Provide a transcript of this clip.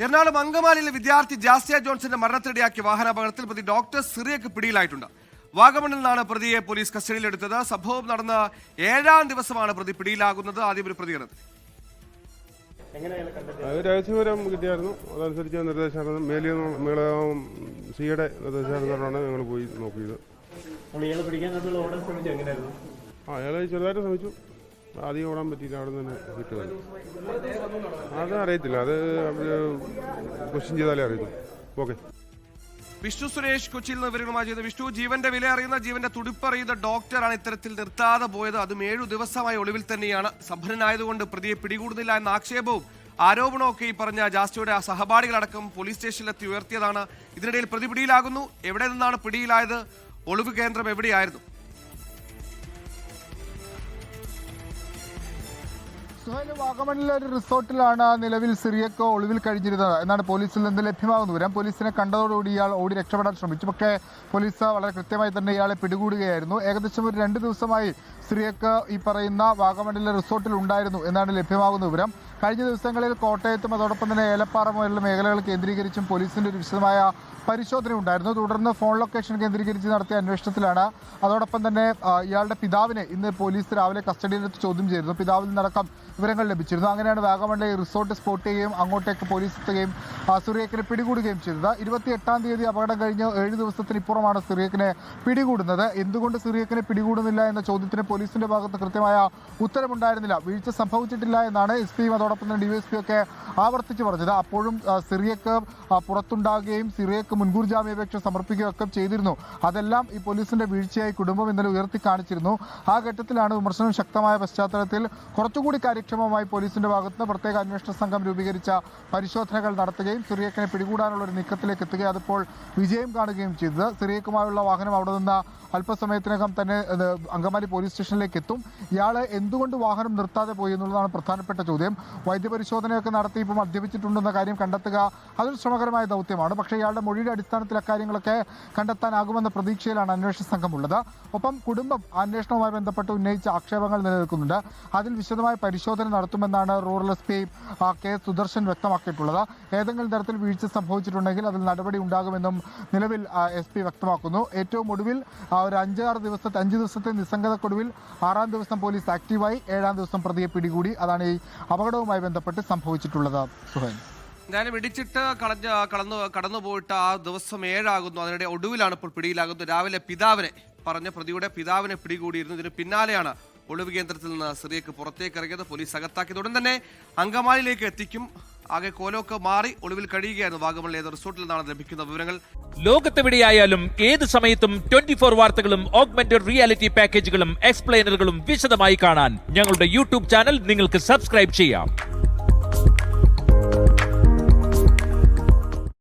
എറണാകുളം അങ്കമാലിയിലെ വിദ്യാർത്ഥി ജാസ്റ്റിയ ജോൺസന്റെ മരണത്തിനിടയാക്കിയ വാഹനാപകടത്തിൽ പ്രതി ഡോക്ടർ സിറിയക്ക് പിടിയിലായിട്ടുണ്ട്. വാഗമണിൽ നിന്നാണ് പ്രതിയെ പോലീസ് കസ്റ്റഡിയിലെടുത്തത്. സംഭവം നടന്ന 7ാം ദിവസമാണ് പ്രതി പിടിയിലാകുന്നത്. ആദ്യം ഒരു പ്രതികരണം. രഹസ്യവിവരം കിട്ടിയായിരുന്നു. അതനുസരിച്ച് നിർദ്ദേശം സിയുടെ നിർദ്ദേശാനുസരണമാണ് ഞങ്ങൾ പോയി നോക്കിയത്. അയാളെ ചെറുതായിട്ട് ശ്രമിച്ചു. ആദ്യം ഓടാൻ പറ്റിയില്ല. അവിടെ നിന്ന് കിട്ടുന്നത് അത് അറിയത്തില്ല. അത് ക്വസ്റ്റ്യൻ ചെയ്താലേ അറിയത്തുള്ളൂ. ഓക്കെ. വിഷ്ണു സുരേഷ് കൊച്ചിയിൽ നിന്ന് വിവരങ്ങളുമായി ചെയ്ത്. വിഷ്ണു, ജീവന്റെ വില അറിയുന്ന, ജീവന്റെ തുടിപ്പറിയുന്ന ഡോക്ടറാണ് ഇത്തരത്തിൽ നിർത്താതെ പോയത്. അതും 7 ദിവസമായി ഒളിവിൽ തന്നെയാണ്. സഭ്രനായതുകൊണ്ട് പ്രതിയെ പിടികൂടുന്നില്ല എന്ന ആക്ഷേപവും ആരോപണവും ഒക്കെ ഈ പറഞ്ഞ ജാസ്റ്റിയുടെ സഹപാഠികളടക്കം പോലീസ് സ്റ്റേഷനിലെത്തി ഉയർത്തിയതാണ്. ഇതിനിടയിൽ പ്രതി പിടിയിലാകുന്നു. എവിടെ നിന്നാണ് പിടിയിലായത്? ഒളിവ് കേന്ദ്രം എവിടെയായിരുന്നു? വാഗമണിലെ ഒരു റിസോർട്ടിലാണ് നിലവിൽ സിറിയക്ക് ഒളിവിൽ കഴിഞ്ഞിരുന്നത് എന്നാണ് പോലീസിൽ നിന്ന് ലഭ്യമാകുന്ന വിവരം. പോലീസിനെ കണ്ടതോടുകൂടി ഇയാൾ ഓടി രക്ഷപ്പെടാൻ ശ്രമിച്ചു. പക്ഷേ പോലീസ് വളരെ കൃത്യമായി തന്നെ ഇയാളെ പിടികൂടുകയായിരുന്നു. ഏകദേശം ഒരു 2 ദിവസമായി സിറിയക്ക് ഈ പറയുന്ന വാഗമണിലെ റിസോർട്ടിൽ ഉണ്ടായിരുന്നു എന്നാണ് ലഭ്യമാകുന്ന വിവരം. കഴിഞ്ഞ ദിവസങ്ങളിൽ കോട്ടയത്തും അതോടൊപ്പം തന്നെ ഏലപ്പാറ മുതലുള്ള മേഖലകൾ കേന്ദ്രീകരിച്ചും പോലീസിന്റെ ഒരു വിശദമായ പരിശോധന ഉണ്ടായിരുന്നു. തുടർന്ന് ഫോൺ ലൊക്കേഷൻ കേന്ദ്രീകരിച്ച് നടത്തിയ അന്വേഷണത്തിലാണ് അതോടൊപ്പം തന്നെ ഇയാളുടെ പിതാവിനെ ഇന്ന് പോലീസ് രാവിലെ കസ്റ്റഡിയിലെടുത്ത് ചോദ്യം ചെയ്തിരുന്നു. പിതാവിൽ നിന്നടക്കം വിവരങ്ങൾ ലഭിച്ചിരുന്നു. അങ്ങനെയാണ് വാഗമണിലെ റിസോർട്ട് സ്പോട്ട് ചെയ്യുകയും അങ്ങോട്ടേക്ക് പോലീസ് എത്തുകയും സിറിയക്കിനെ പിടികൂടുകയും ചെയ്തത്. 28-ാം തീയതി അപകടം കഴിഞ്ഞ് 7 ദിവസത്തിനിപ്പുറമാണ് സിറിയക്കിനെ പിടികൂടുന്നത്. എന്തുകൊണ്ട് സിറിയക്കിനെ പിടികൂടുന്നില്ല എന്ന ചോദ്യത്തിന് പോലീസിന്റെ ഭാഗത്ത് കൃത്യമായ ഉത്തരമുണ്ടായിരുന്നില്ല. വീഴ്ച സംഭവിച്ചിട്ടില്ല എന്നാണ് എസ്പിയും അതോടൊപ്പം തന്നെ ഡിവൈഎസ്പിയും ഒക്കെ ആവർത്തിച്ച് പറഞ്ഞത്. അപ്പോഴും സിറിയക്ക് പുറത്തുണ്ടാകുകയും സിറിയക്ക് മുൻകൂർ ജാമ്യാപേക്ഷ സമർപ്പിക്കുകയൊക്കെ ചെയ്തിരുന്നു. അതെല്ലാം ഈ പോലീസിന്റെ വീഴ്ചയായി കുടുംബം ഇന്നലെ ഉയർത്തി കാണിച്ചിരുന്നു. ആ ഘട്ടത്തിലാണ് വിമർശനം ശക്തമായ പശ്ചാത്തലത്തിൽ കുറച്ചുകൂടി കാര്യക്ഷമമായി പോലീസിന്റെ ഭാഗത്ത് പ്രത്യേക അന്വേഷണ സംഘം രൂപീകരിച്ച പരിശോധനകൾ നടത്തുകയും സിറിയക്കിനെ പിടികൂടാനുള്ള ഒരു നീക്കത്തിലേക്ക് എത്തുകയും അതിപ്പോൾ വിജയം കാണുകയും ചെയ്തത്. സിറിയക്കുമായുള്ള വാഹനം അവിടെ നിന്ന് അല്പസമയത്തിനകം തന്നെ അങ്കമാലി പോലീസ് സ്റ്റേഷനിലേക്ക് എത്തും. ഇയാളെ എന്തുകൊണ്ട് വാഹനം നിർത്താതെ പോയി എന്നുള്ളതാണ് പ്രധാനപ്പെട്ട ചോദ്യം. വൈദ്യപരിശോധനയൊക്കെ നടത്തി ഇപ്പോൾ മദ്യപിച്ചിട്ടുണ്ടെന്ന കാര്യം കണ്ടെത്തുക അതൊരു ശ്രമകരമായ ദൗത്യമാണ്. പക്ഷേ ഇയാളുടെ മൊഴിയുടെ അടിസ്ഥാനത്തിൽ അക്കാര്യങ്ങളൊക്കെ കണ്ടെത്താനാകുമെന്ന പ്രതീക്ഷയിലാണ് അന്വേഷണ സംഘമുള്ളത്. ഒപ്പം കുടുംബം അന്വേഷണവുമായി ബന്ധപ്പെട്ട് ഉന്നയിച്ച ആക്ഷേപങ്ങൾ നിലനിൽക്കുന്നുണ്ട്. അതിൽ വിശദമായ പരിശോധന നടത്തുമെന്നാണ് റൂറൽ എസ്പി കെ സുദർശൻ വ്യക്തമാക്കിയിട്ടുള്ളത്. ഏതെങ്കിലും തരത്തിൽ വീഴ്ച സംഭവിച്ചിട്ടുണ്ടെങ്കിൽ അതിൽ നടപടി ഉണ്ടാകുമെന്നും നിലവിൽ എസ്പി വ്യക്തമാക്കുന്നു. ഏറ്റവും ഒടുവിൽ ഒരു 5 ദിവസത്തെ നിസ്സംഗതക്കൊടുവിൽ 6ാം ദിവസം പോലീസ് ആക്റ്റീവായി 7ാം ദിവസം പ്രതിയെ പിടികൂടി. അതാണ് ഈ അപകടവുമായി ബന്ധപ്പെട്ട് സംഭവിച്ചിട്ടുള്ളത്. സുഹൈൻ, എന്തായാലും ഇടിച്ചിട്ട് കടന്നുപോയിട്ട് ആ ദിവസം 7 ആകുന്നു. അതിനിടെ ഒടുവിലാണ് ഇപ്പോൾ പിടിയിലാകുന്നത്. രാവിലെ പ്രതിയുടെ പിതാവിനെ പിടികൂടിയിരുന്നു. ഇതിന് പിന്നാലെയാണ് ഒളിവ് കേന്ദ്രത്തിൽ നിന്ന് സിറിയക്ക് പുറത്തേക്ക് ഇറങ്ങിയത്. പോലീസ് അകത്താക്കിയത് ഉടൻ തന്നെ അങ്കമാലിയിലേക്ക് എത്തിക്കും. ആകെ കോലമൊക്കെ മാറി ഒളിവിൽ കഴിയുകയായിരുന്നു വാഗമണിലെ റിസോർട്ടിൽ നിന്നാണ് ലഭിക്കുന്ന വിവരങ്ങൾ. ലോകത്തെവിടെയായാലും ഏത് സമയത്തും 24 വാർത്തകളും ഓഗ്മെന്റഡ് റിയാലിറ്റി പാക്കേജുകളും എക്സ്പ്ലെയിനറുകളും വിശദമായി കാണാൻ ഞങ്ങളുടെ യൂട്യൂബ് ചാനൽ നിങ്ങൾക്ക് സബ്സ്ക്രൈബ് ചെയ്യാം.